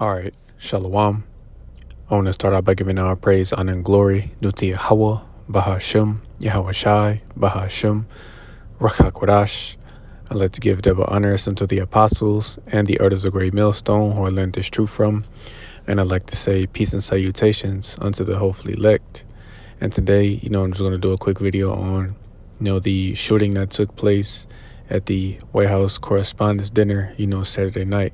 All right, Shalom. I want to start out by giving our praise, honor, and glory due to Yahweh, Bahashim, Yahweh Shai, Bahashim, Ruach HaKodesh. I'd like to give double honors unto the apostles and the elders of Great Millstone who I learned this truth from. And I'd like to say peace and salutations unto the hopefully elect. And today, I'm just going to do a quick video on, the shooting that took place at the White House Correspondents' Dinner, Saturday night.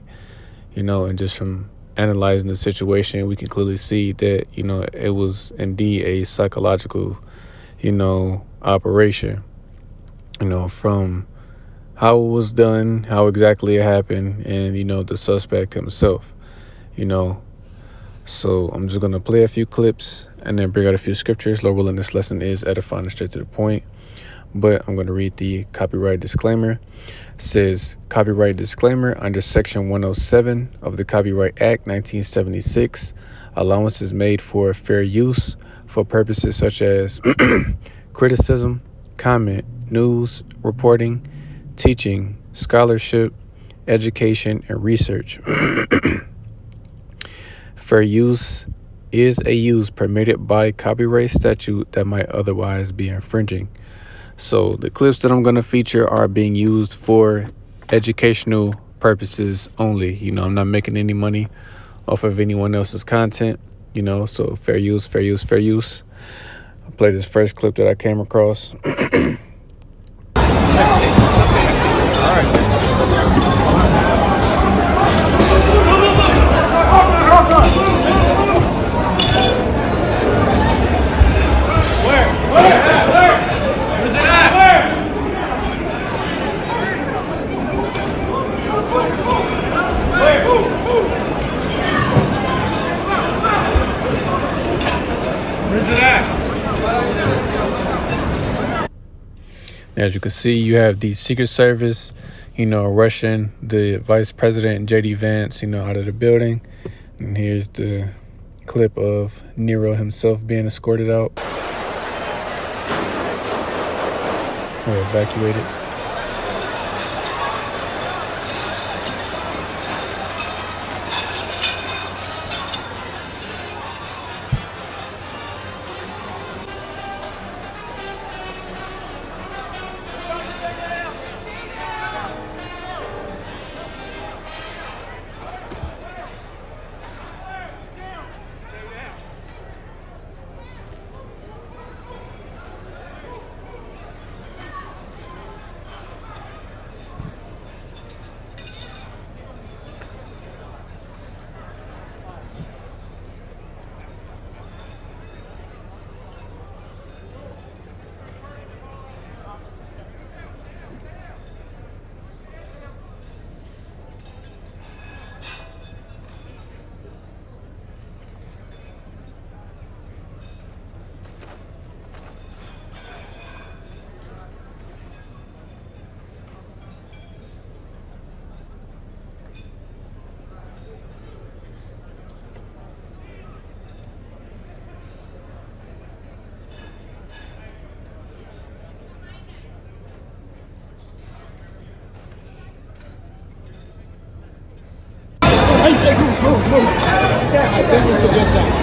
And just from analyzing the situation, we can clearly see that, it was indeed a psychological, operation, from how it was done, how exactly it happened, and, the suspect himself, So I'm just going to play a few clips and then bring out a few scriptures. Lord willing, this lesson is edifying and straight to the point. But I'm going to read the copyright disclaimer. It says, copyright disclaimer under Section 107 of the Copyright Act 1976. Allowance is made for fair use for purposes such as criticism, comment, news, reporting, teaching, scholarship, education, and research. Fair use is a use permitted by copyright statute that might otherwise be infringing. So the clips that I'm going to feature are being used for educational purposes only. I'm not making any money off of anyone else's content, so fair use, fair use, fair use. I'll play this first clip that I came across. As you can see, you have the Secret Service, rushing the Vice President J.D. Vance, out of the building. And here's the clip of Nero himself being escorted out or evacuated.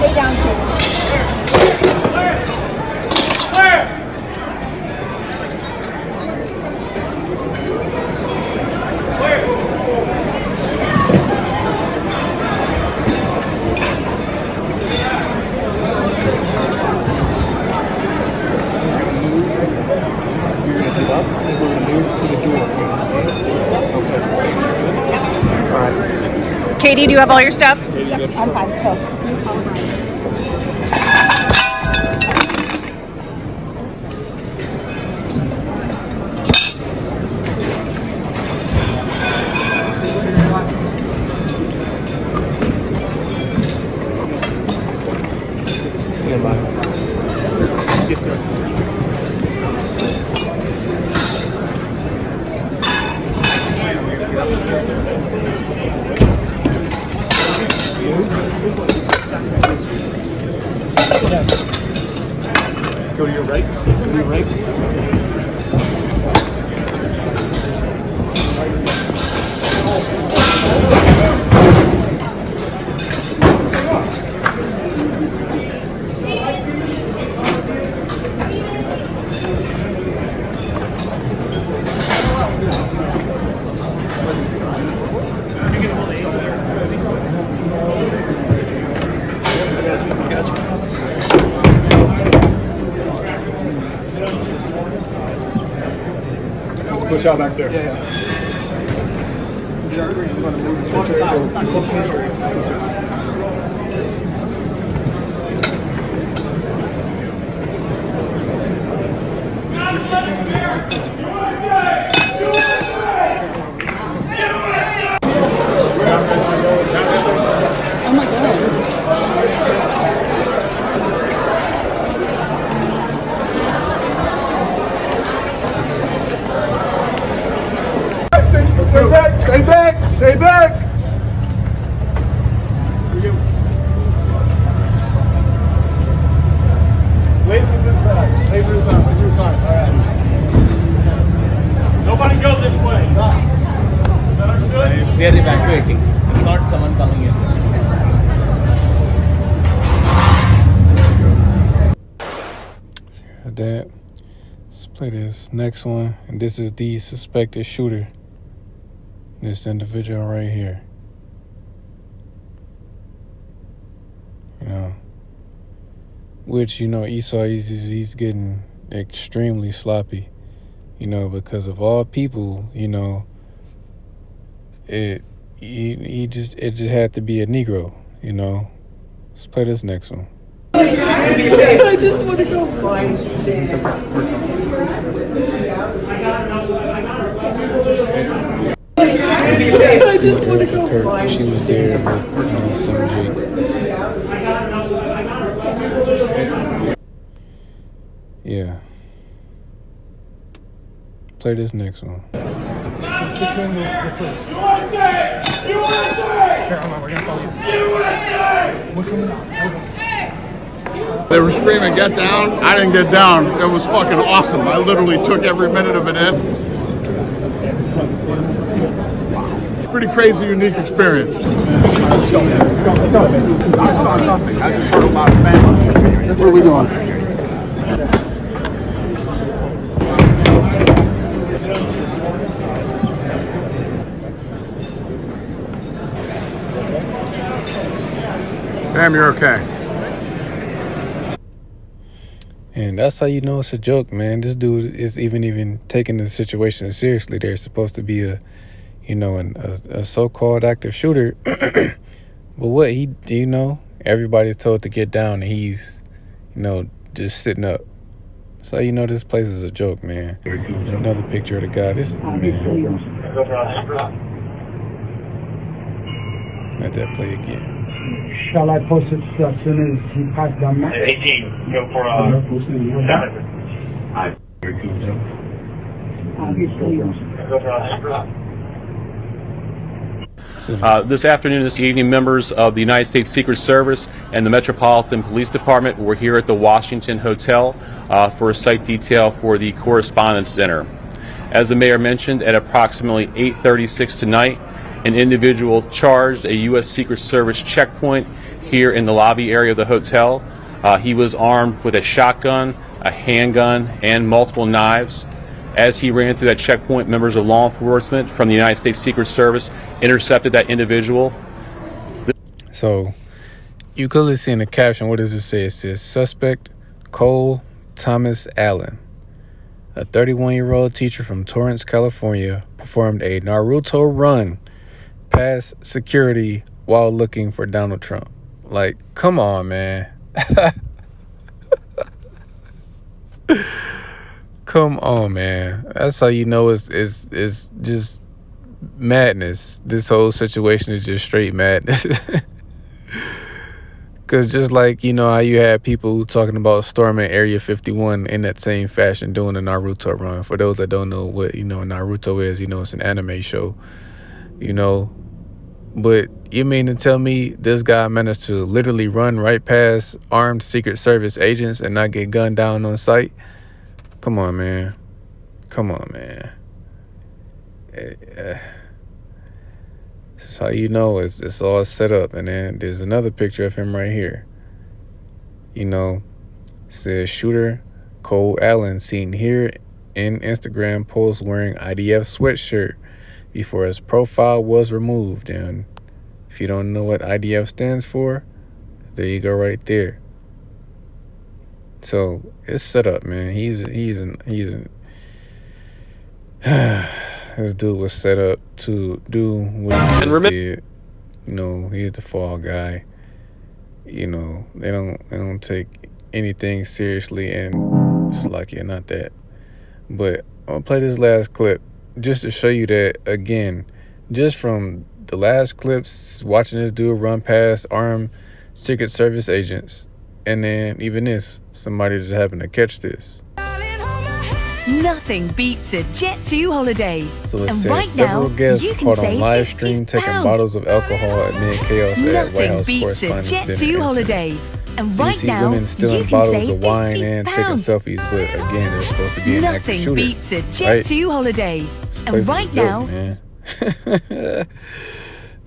Lay down, Katie, do you have all your stuff? Yep, I'm fine. Stand by. Yes, sir. Go to your right. Go to your right. shot back there. Yeah. Oh my god. Stay back, stay back, stay back. Wait for the side. Wait for the side. Wait for the side. All right. Nobody go this way. Is that understood? We are evacuating. It's not someone coming in. See that? Let's play this next one. And this is the suspected shooter. This individual right here. You know. Which, you know, Esau, he's getting extremely sloppy. You know, because of all people, you know, it just had to be a Negro, you know. Let's play this next one. I just want to go find I just want to go find She was there with some Jake. Yeah. Play this next one. They were screaming, "Get down!" I didn't get down. It was fucking awesome. I literally took every minute of it in. Pretty crazy, unique experience. Let's go. I saw nothing. I just heard a lot of bang. Where are we going? Damn, you're okay. And that's how you know it's a joke, man. This dude is even taking the situation seriously. There's supposed to be a so-called active shooter. But what you know, everybody's told to get down and he's, you know, just sitting up. So you know this place is a joke, man. Another picture of the guy. This is, man. Let that play again. Shall I post it as soon as he passed down there? 18, go for This afternoon, this evening, members of the United States Secret Service and the Metropolitan Police Department were here at the Washington Hotel for a site detail for the Correspondence Center. As the mayor mentioned, at approximately 8:36 tonight, an individual charged a U.S. Secret Service checkpoint here in the lobby area of the hotel. He was armed with a shotgun, a handgun, and multiple knives. As he ran through that checkpoint, members of law enforcement from the United States Secret Service intercepted that individual. So you clearly see in the caption, what does it say? It says, suspect Cole Thomas Allen, a 31-year-old teacher from Torrance, California, performed a Naruto run past security while looking for Donald Trump. Like, come on, man. Come on, man. That's how you know it's just madness. This whole situation is just straight madness. Because just like, you know, how you had people talking about storming Area 51 in that same fashion, doing a Naruto run. For those that don't know what, you know, Naruto is, you know, it's an anime show, you know. But you mean to tell me this guy managed to literally run right past armed Secret Service agents and not get gunned down on sight? Come on, man. Come on, man. This is how you know it's all set up. And then there's another picture of him right here. You know, it says shooter Cole Allen seen here in Instagram post wearing IDF sweatshirt before his profile was removed. And if you don't know what IDF stands for, there you go right there. So it's set up, man. He's an This dude was set up to do what he just did. You know, he's the fall guy. You know, they don't take anything seriously, and it's like, yeah, not that. But I'm gonna play this last clip just to show you that, again, just from the last clips, watching this dude run past armed Secret Service agents, and then even this, somebody just happened to catch this. Nothing beats a Jet2 holiday. So it And says right several now, guests you can caught on save live stream taking £50. bottles of alcohol amid chaos at White Nothing House beats a Correspondents' Dinner Jet2 incident. holiday. And So you right see now, women you stealing can bottles save of wine and taking £50. selfies, but again, they're supposed to be an active Nothing shooter. beats a Right? Jet2 holiday. This place And is right dope, now, man.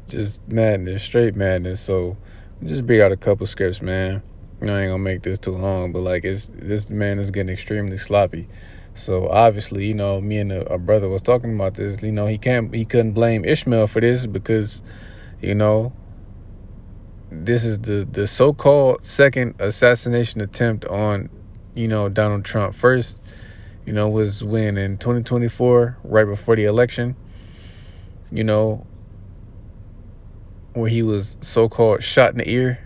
Just madness, straight madness. So just bring out a couple scripts, man. You know, I ain't gonna make this too long, but like, this man is getting extremely sloppy. So obviously, you know, me and a brother was talking about this. You know, he couldn't blame Ishmael for this because, you know, this is the so-called second assassination attempt on, you know, Donald Trump. First, you know, was when in 2024, right before the election, you know, where he was so-called shot in the ear,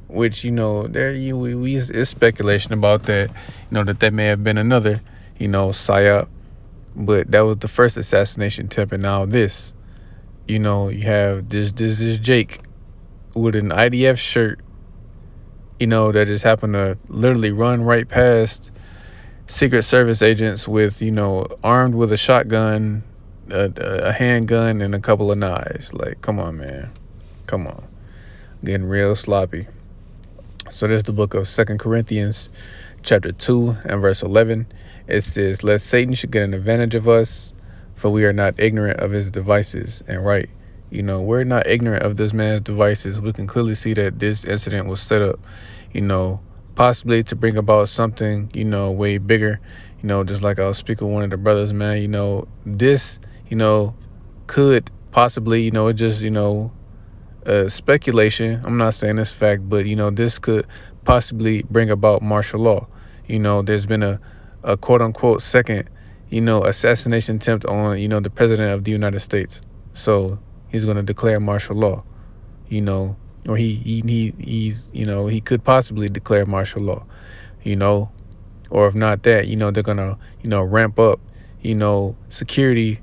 which, you know, it's speculation about that, you know, that may have been another, you know, psyop, but that was the first assassination attempt. And now this, you know, you have this Jake with an IDF shirt, you know, that just happened to literally run right past Secret Service agents with, you know, armed with a shotgun, a handgun, and a couple of knives. Like, come on, man. Come on. Getting real sloppy. So this is the book of 2 Corinthians, chapter 2 and verse 11. It says, "Lest Satan should get an advantage of us, for we are not ignorant of his devices." And right, you know, we're not ignorant of this man's devices. We can clearly see that this incident was set up, you know, possibly to bring about something, you know, way bigger. You know, just like I was speaking with one of the brothers, man, you know, this, you know, could possibly, you know, it just, you know, speculation. I'm not saying this fact, but, you know, this could possibly bring about martial law. You know, there's been a quote unquote second, you know, assassination attempt on, you know, the president of the United States. So he's going to declare martial law, you know, or he's, you know, he could possibly declare martial law, you know, or if not that, you know, they're going to, you know, ramp up, you know, security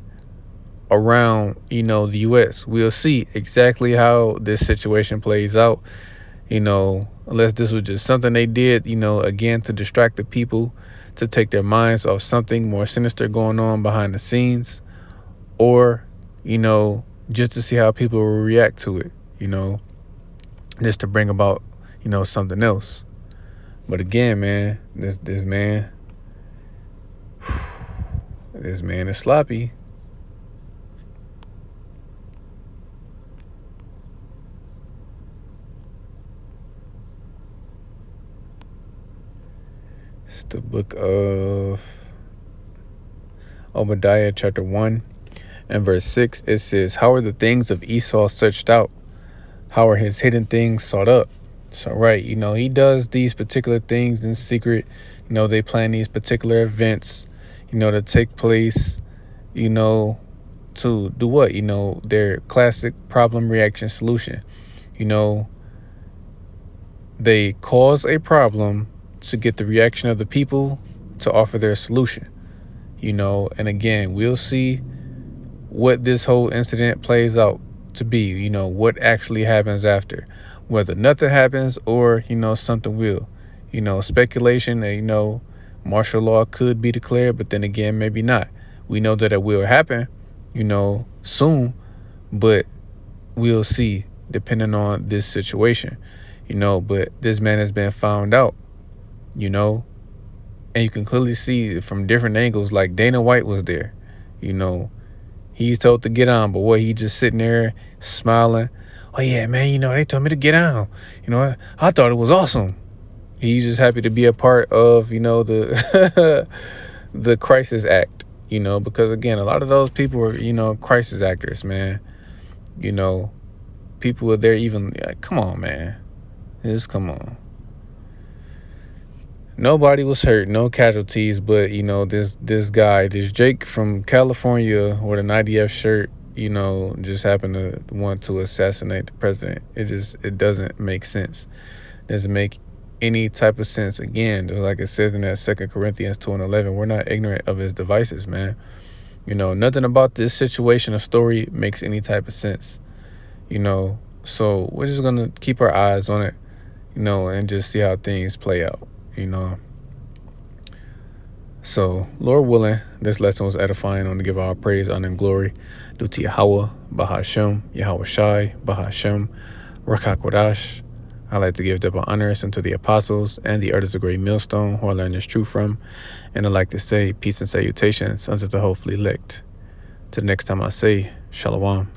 around, you know, the U.S. We'll see exactly how this situation plays out, you know, unless this was just something they did, you know, again, to distract the people, to take their minds off something more sinister going on behind the scenes, or, you know, just to see how people will react to it, you know, just to bring about, you know, something else. But again, man, this man is sloppy. It's the book of Obadiah, chapter 1 and verse 6. It says, "How are the things of Esau searched out? How are his hidden things sought up?" So, right, you know, he does these particular things in secret. You know, they plan these particular events, you know, to take place, you know, to do what? You know, their classic problem, reaction, solution. You know, they cause a problem to get the reaction of the people to offer their solution, you know. And again, we'll see what this whole incident plays out to be, you know, what actually happens after, whether nothing happens or, you know, something will, you know, speculation, you know, martial law could be declared, but then again, maybe not. We know that it will happen, you know, soon, but we'll see depending on this situation, you know. But this man has been found out, you know, and you can clearly see from different angles, like Dana White was there, you know, he's told to get on, but what, he just sitting there smiling. "Oh yeah, man, you know, they told me to get on. You know, I thought it was awesome." He's just happy to be a part of, you know, the the crisis act, you know, because again, a lot of those people are, you know, crisis actors, man. You know, people are there even, come on, man. Just come on. nobody was hurt, no casualties, but you know, this guy, this Jake from California with an IDF shirt, you know, just happened to want to assassinate the president. It doesn't make sense. It doesn't make any type of sense. Again, like it says in that 2 Corinthians 2:11, we're not ignorant of his devices, man. You know, nothing about this situation or story makes any type of sense, you know. So we're just gonna keep our eyes on it, you know, and just see how things play out, you know. So, Lord willing, this lesson was edifying. On to give our praise, honor, and glory due to Yahweh, Bahashem, Yahweh Shai, Bahashem, Rakha Kodash. I like to give double honors unto the apostles and the elders of the great millstone who I learned this truth from. And I like to say peace and salutations unto the hopefully elect. Till next time I say, Shalom.